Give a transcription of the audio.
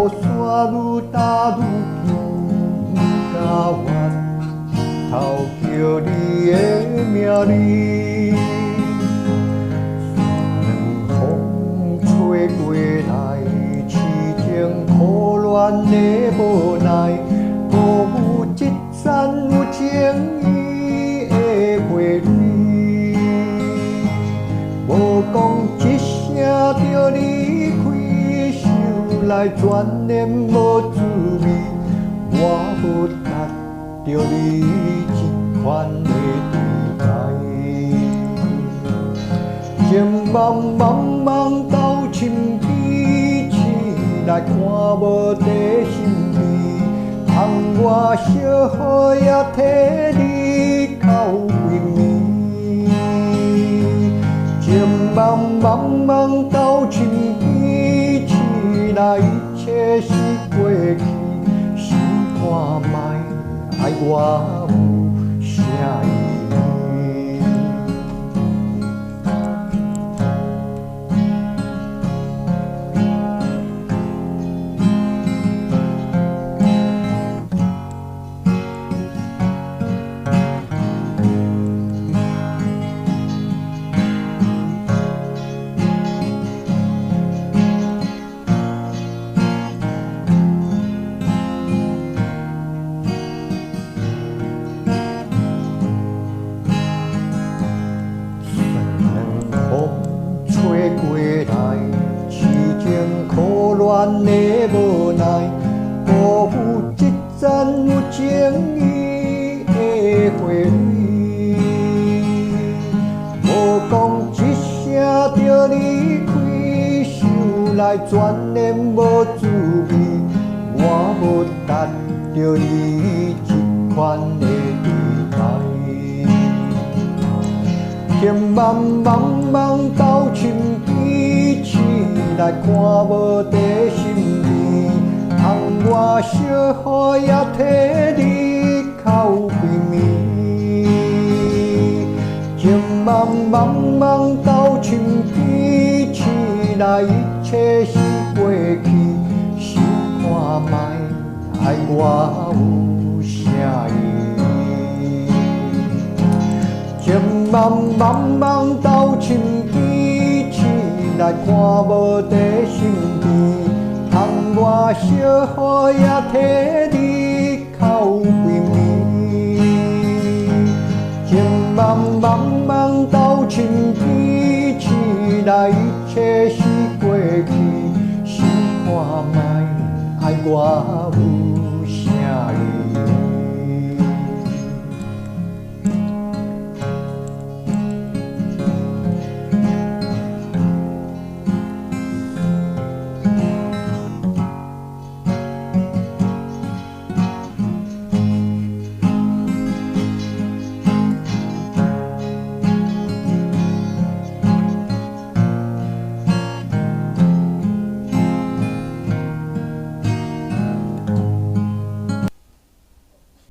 雨伞愈打愈紧，不敢回头叫你的名字。风吹过来，痴情苦恋的无奈，辜负一zan有情意的花蕊。无讲一声就离开，想来全然无滋味。我无达着你这款的对待，情茫茫茫到深悲，醒来看无地心味，窗外小雨也替你哭归暝。情茫茫茫到深悲，醒来一切是过去，想看卖爱我有啥意义？吹过来，痴情苦恋的无奈，辜负一zan有情意的花蕊。无讲一声就离开，想来全然无滋味。我无达着你这款的对待。情茫茫茫到深悲，醒来看无地心味，窗外小雨也替你哭归暝。情茫茫茫到深悲，醒来一切是过去，想看卖爱我有啥意义？情茫茫茫到深悲，醒来看无地心味，窗外小雨也替你哭归暝。情茫茫茫到深悲，醒来一切是过去，想看卖爱我有